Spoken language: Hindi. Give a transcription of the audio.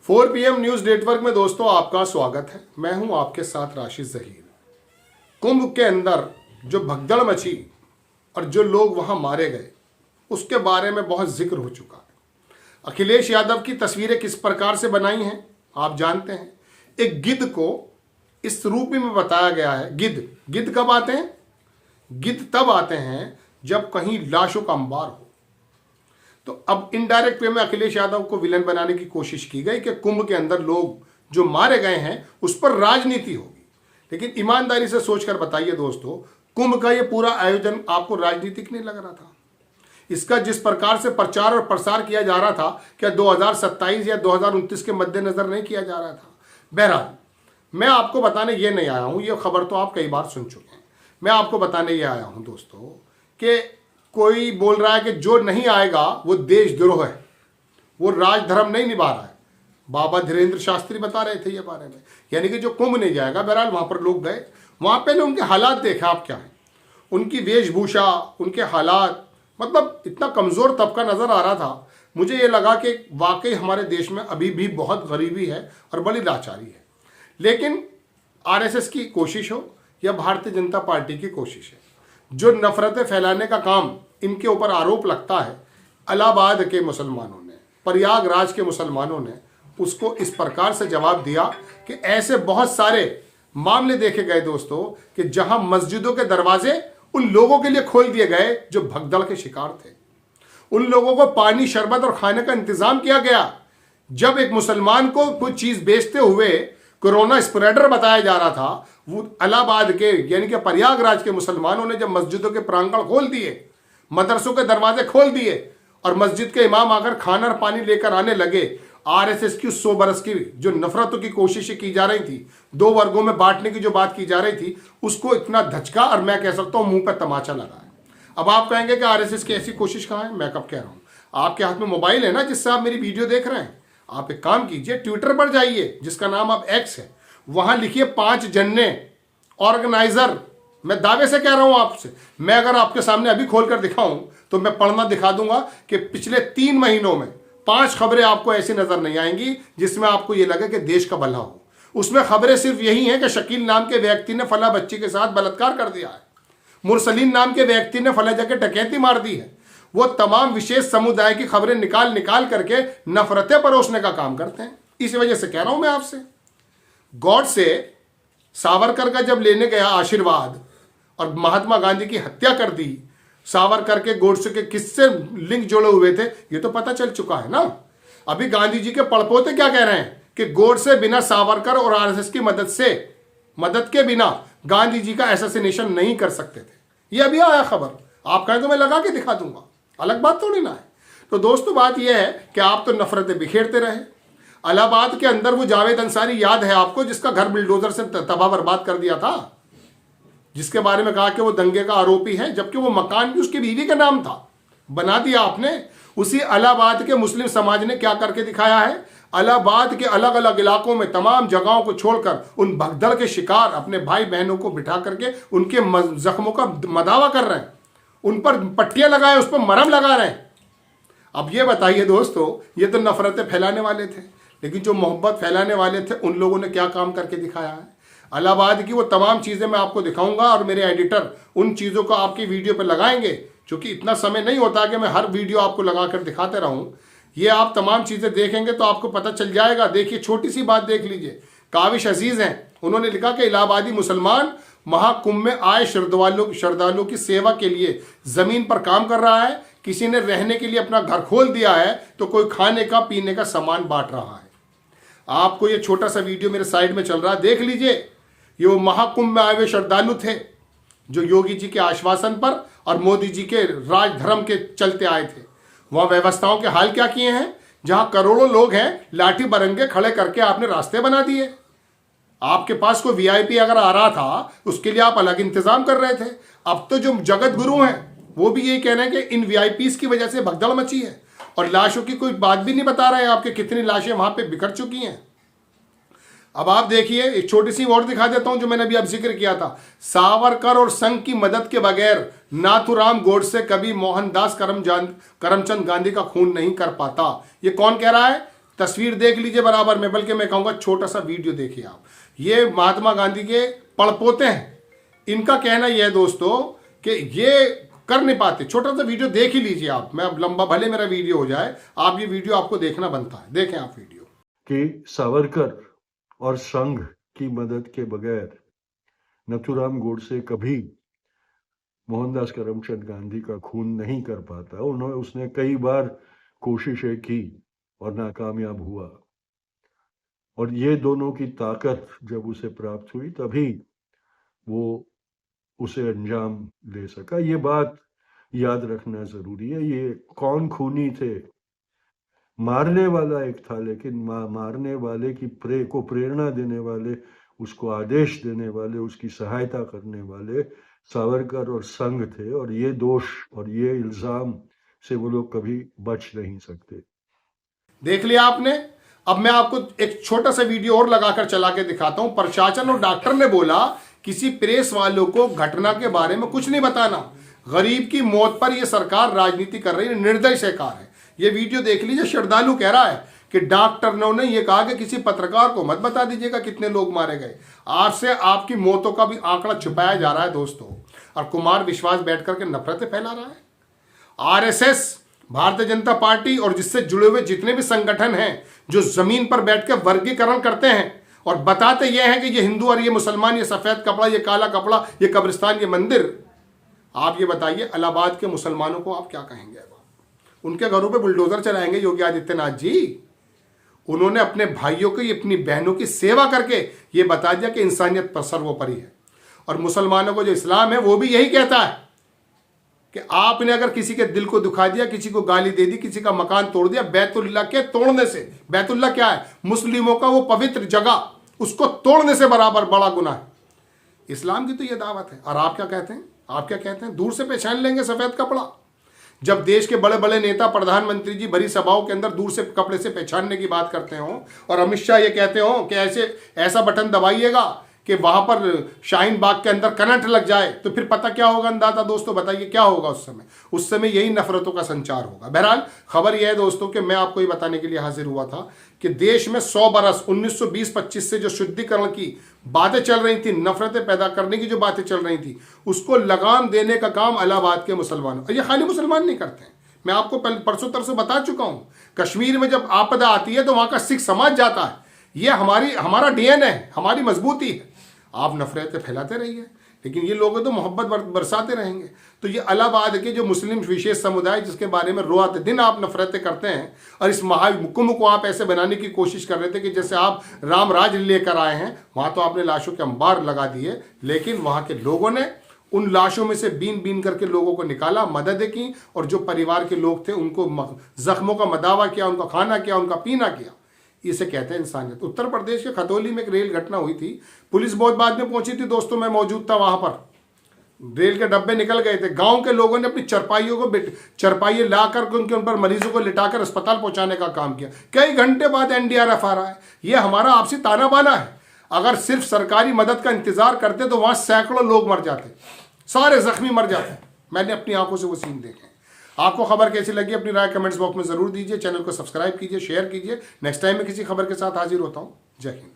4 PM न्यूज नेटवर्क में दोस्तों आपका स्वागत है। मैं हूं आपके साथ राशिद जहीर। कुंभ के अंदर जो भगदड़ मची और जो लोग वहां मारे गए उसके बारे में बहुत जिक्र हो चुका है। अखिलेश यादव की तस्वीरें किस प्रकार से बनाई हैं आप जानते हैं। एक गिद्ध को इस रूप में बताया गया है। गिद्ध कब आते हैं? गिद्ध तब आते हैं जब कहीं लाशों का अंबार हो। तो अब इनडायरेक्ट वे में अखिलेश यादव को विलन बनाने की कोशिश की गई कि कुंभ के अंदर लोग जो मारे गए हैं उस पर राजनीति होगी। लेकिन ईमानदारी से सोचकर बताइए दोस्तों, कुंभ का ये पूरा आयोजन आपको राजनीतिक नहीं लग रहा था? इसका जिस प्रकार से प्रचार और प्रसार किया जा रहा था, क्या 2027 या 2029 के मद्देनजर नहीं किया जा रहा था? बहरहाल मैं आपको बताने ये नहीं आया हूं, ये खबर तो आप कई बार सुन चुके हैं। मैं आपको बताने ये आया हूं दोस्तों कि कोई बोल रहा है कि जो नहीं आएगा वो देशद्रोह है, वो राजधर्म नहीं निभा रहा है। बाबा धीरेन्द्र शास्त्री बता रहे थे ये बारे में, यानी कि जो कुंभ नहीं जाएगा। बहरहाल वहां पर लोग गए, वहां पहले उनके हालात देखे आप क्या है, उनकी वेशभूषा, उनके हालात, मतलब इतना कमजोर तबका नजर आ रहा था। मुझे ये लगा कि वाकई हमारे देश में अभी भी बहुत गरीबी है और बड़ी लाचारी है। लेकिन आरएसएस की कोशिश हो या भारतीय जनता पार्टी की कोशिश है, जो नफरतें फैलाने का काम इनके ऊपर आरोप लगता है, इलाहाबाद के मुसलमानों ने, प्रयागराज के मुसलमानों ने उसको इस प्रकार से जवाब दिया कि ऐसे बहुत सारे मामले देखे गए दोस्तों कि जहां मस्जिदों के दरवाजे उन लोगों के लिए खोल दिए गए जो भगदड़ के शिकार थे। उन लोगों को पानी, शरबत और खाने का इंतजाम किया गया। जब एक मुसलमान को कोई चीज बेचते हुए कोरोना स्प्रेडर बताया जा रहा था, वो इलाहाबाद के यानी कि प्रयागराज के मुसलमानों ने जब मस्जिदों के प्रांगण खोल दिए, मदरसों के दरवाजे खोल दिए और मस्जिद के इमाम आकर खाना और पानी लेकर आने लगे, आरएसएस की 100 बरस की जो नफरतों की कोशिशें की जा रही थी, 2 वर्गों में बांटने की जो बात की जा रही थी, उसको इतना धचका और मैं कह सकता हूं मुंह पर तमाचा लगा है। अब आप कहेंगे कि आरएसएस की ऐसी कोशिश कहां है? मैं कब कह रहा हूं? आपके हाथ में मोबाइल है ना, जिससे आप मेरी वीडियो देख रहे हैं। आप एक काम कीजिए, ट्विटर पर जाइए, जिसका नाम अब एक्स है, वहां लिखिए 5 जन्ने ऑर्गेनाइजर। मैं दावे से कह रहा हूं आपसे, मैं अगर आपके सामने अभी खोलकर दिखाऊं तो मैं पढ़ना दिखा दूंगा कि पिछले 3 महीनों में 5 खबरें आपको ऐसी नजर नहीं आएंगी जिसमें आपको यह लगे कि देश का भला हो। उसमें खबरें सिर्फ यही हैं कि शकील नाम के व्यक्ति ने फला बच्ची के साथ बलात्कार कर दिया है, मुरसलीन नाम के व्यक्ति ने फला जगह डकैती मार दी है। वो तमाम विशेष समुदाय की खबरें निकाल करके नफरतें परोसने का काम करते हैं। इस वजह से कह रहा हूं मैं आपसे, गॉड से सावरकर का जब लेने गया आशीर्वाद और महात्मा गांधी की हत्या कर दी, सावरकर के गोडसे के किससे लिंक जुड़े हुए थे ये तो पता चल चुका है ना। अभी गांधी जी के पड़पोते क्या कह रहे हैं कि गोडसे बिना सावरकर और आरएसएस की मदद के बिना गांधी जी का असैसिनेशन नहीं कर सकते थे। ये अभी आया खबर, आप कहें तो मैं लगा के दिखा दूंगा, अलग बात थोड़ी ना है। तो दोस्तों बात यह है कि आप तो नफरतें बिखेरते रहे। इलाहाबाद के अंदर वो जावेद अंसारी याद है आपको, जिसका घर बुलडोजर से तबाह बर्बाद कर दिया था, जिसके बारे में कहा कि वो दंगे का आरोपी है, जबकि वो मकान भी उसकी बीवी का नाम था, बना दिया आपने। उसी इलाहाबाद के मुस्लिम समाज ने क्या करके दिखाया है, इलाहाबाद के अलग अलग इलाकों में तमाम जगहों को छोड़कर उन भगदड़ के शिकार अपने भाई बहनों को बिठा करके उनके जख्मों का मदावा कर रहे हैं, उन पर पट्टियां लगाए, उस पर मरहम लगा रहे हैं। अब ये बताइए दोस्तों, ये तो नफरतें फैलाने वाले थे, लेकिन जो मोहब्बत फैलाने वाले थे उन लोगों ने क्या काम करके दिखाया है। इलाहाबाद की वो तमाम चीज़ें मैं आपको दिखाऊंगा और मेरे एडिटर उन चीज़ों को आपकी वीडियो पर लगाएंगे, क्योंकि इतना समय नहीं होता कि मैं हर वीडियो आपको लगाकर दिखाते रहूं। ये आप तमाम चीज़ें देखेंगे तो आपको पता चल जाएगा। देखिए, छोटी सी बात देख लीजिए, काविश अजीज़ हैं, उन्होंने लिखा कि इलाहाबादी मुसलमान महाकुंभ में आए श्रद्धालुओं की सेवा के लिए ज़मीन पर काम कर रहा है। किसी ने रहने के लिए अपना घर खोल दिया है तो कोई खाने का पीने का सामान बांट रहा है। आपको ये छोटा सा वीडियो मेरे साइड में चल रहा है, देख लीजिए। ये वो महाकुंभ में आए हुए श्रद्धालु थे जो योगी जी के आश्वासन पर और मोदी जी के राजधर्म के चलते आए थे। वहां व्यवस्थाओं के हाल क्या किए हैं, जहां करोड़ों लोग हैं, लाठी बरंगे खड़े करके आपने रास्ते बना दिए। आपके पास कोई वीआईपी अगर आ रहा था उसके लिए आप अलग इंतजाम कर रहे थे। अब तो जो जगत गुरु हैं वो भी यही कह रहे हैं कि इन वीआईपीस की वजह से भगदड़ मची है, और लाशों की कोई बात भी नहीं बता रहे हैं आपके, कितनी लाशें वहां पे बिखर चुकी हैं। अब आप देखिए, एक छोटी सी और दिखा देता हूं जो मैंने अभी अब जिक्र किया था। सावरकर और संघ की मदद के बगैर नाथूराम गोडसे कभी मोहनदास करमचंद गांधी का खून नहीं कर पाता। ये कौन कह रहा है? तस्वीर देख लीजिए बराबर में, बल्कि मैं कहूँगा छोटा सा वीडियो देखिए आप। ये महात्मा गांधी के पड़पोते हैं, इनका कहना यह है दोस्तों कि ये कर नहीं पाते। छोटा सा वीडियो देख ही लीजिए आप, मैं अब लंबा भले मेरा वीडियो हो जाए, आप ये वीडियो आपको देखना बनता है, देखें आप वीडियो। कि सावरकर और संघ की मदद के बगैर नथुराम गोडसे कभी मोहनदास करमचंद गांधी का खून नहीं कर पाता। उसने कई बार कोशिशें की और नाकामयाब हुआ, और ये दोनों की ताकत जब उसे प्राप्त हुई तभी वो उसे अंजाम दे सका। ये बात याद रखना जरूरी है। ये कौन खूनी थे? मारने वाला एक था, लेकिन मारने वाले की प्रेरणा देने वाले, उसको आदेश देने वाले, उसकी सहायता करने वाले सावरकर और संघ थे। और ये दोष और ये इल्जाम से वो लोग कभी बच नहीं सकते। देख लिया आपने। अब मैं आपको एक छोटा सा वीडियो और लगाकर चला के दिखाता हूं। प्रशासन और डॉक्टर ने बोला किसी प्रेस वालों को घटना के बारे में कुछ नहीं बताना। गरीब की मौत पर यह सरकार राजनीति कर रही है, निर्दय सरकार है। ये वीडियो देख लीजिए। श्रद्धालु कह रहा है कि डॉक्टर ने यह कहा कि किसी पत्रकार को मत बता दीजिएगा कितने लोग मारे गए। आपसे आपकी मौतों का भी आंकड़ा छुपाया जा रहा है दोस्तों। और कुमार विश्वास बैठ करके नफरतें फैला रहा है। आरएसएस, भारतीय जनता पार्टी और जिससे जुड़े हुए जितने भी संगठन हैं जो जमीन पर बैठकर वर्गीकरण करते हैं और बताते ये हैं कि ये हिंदू और ये मुसलमान, ये सफेद कपड़ा, ये काला कपड़ा, ये कब्रिस्तान, ये मंदिर। आप ये बताइए इलाहाबाद के मुसलमानों को आप क्या कहेंगे? उनके घरों पे बुलडोजर चलाएंगे योगी आदित्यनाथ जी? उन्होंने अपने भाइयों की, अपनी बहनों की सेवा करके ये बता दिया कि इंसानियत पर सर्वोपरि है। और मुसलमानों को जो इस्लाम है वो भी यही कहता है कि आपने अगर किसी के दिल को दुखा दिया, किसी को गाली दे दी, किसी का मकान तोड़ दिया, बैतुल्लाह के तोड़ने से, बैतुल्लाह क्या है? मुस्लिमों का वो पवित्र जगह, उसको तोड़ने से बराबर बड़ा गुनाह है। इस्लाम की तो ये दावत है। और आप क्या कहते हैं? आप क्या कहते हैं? दूर से पहचान लेंगे सफेद कपड़ा। जब देश के बड़े बड़े नेता, प्रधानमंत्री जी बड़ी सभाओं के अंदर दूर से कपड़े से पहचानने की बात करते हो और अमित शाह ये कहते हो कि ऐसा बटन दबाइएगा कि वहां पर शाहीन बाग के अंदर करंट लग जाए, तो फिर पता क्या होगा अंदाजा दोस्तों? बताइए क्या होगा उस समय यही नफरतों का संचार होगा। बहरहाल खबर यह है दोस्तों कि मैं आपको ये बताने के लिए हाजिर हुआ था कि देश में 100 बरस 1920-25 से जो शुद्धिकरण की बातें चल रही थी, नफरतें पैदा करने की जो बातें चल रही थी, उसको लगाम देने का काम इलाहाबाद के मुसलमानों, ये खाली मुसलमान नहीं करते हैं। मैं आपको परसों तरसों बता चुका हूं, कश्मीर में जब आपदा आती है तो वहां का सिख समाज जाता है। ये हमारा डीएनए है, हमारी मजबूती है। आप नफरतें फैलाते रहिए, लेकिन ये लोग तो मोहब्बत बरसाते रहेंगे। तो ये इलाहाबाद के जो मुस्लिम विशेष समुदाय जिसके बारे में रात दिन आप नफरतें करते हैं और इस महाकुंभ को आप ऐसे बनाने की कोशिश कर रहे थे कि जैसे आप राम राज लेकर आए हैं, वहां तो आपने लाशों के अंबार लगा दिए, लेकिन वहां के लोगों ने उन लाशों में से बीन बीन करके लोगों को निकाला, मदद की, और जो परिवार के लोग थे उनको जख्मों का मदावा किया, उनका खाना किया, उनका पीना किया। इसे कहते हैं इंसानियत। उत्तर प्रदेश के खतौली में एक रेल घटना हुई थी। पुलिस बहुत बाद में पहुंची थी दोस्तों, मैं मौजूद था वहां पर। रेल के डब्बे निकल गए थे। गांव के लोगों ने अपनी चरपाइयों लाकर उन पर मरीजों को लिटाकर अस्पताल पहुंचाने का काम किया। कई घंटे बाद एनडीआरएफ आ रहा है। यह हमारा आपसी ताना बाना है। अगर सिर्फ सरकारी मदद का इंतजार करते तो वहां सैकड़ों लोग मर जाते, सारे जख्मी मर जाते। मैंने अपनी आंखों से वो सीन देखे। आपको खबर कैसी लगी अपनी राय कमेंट्स बॉक्स में जरूर दीजिए। चैनल को सब्सक्राइब कीजिए, शेयर कीजिए। नेक्स्ट टाइम मैं किसी खबर के साथ हाजिर होता हूं। जय हिंद।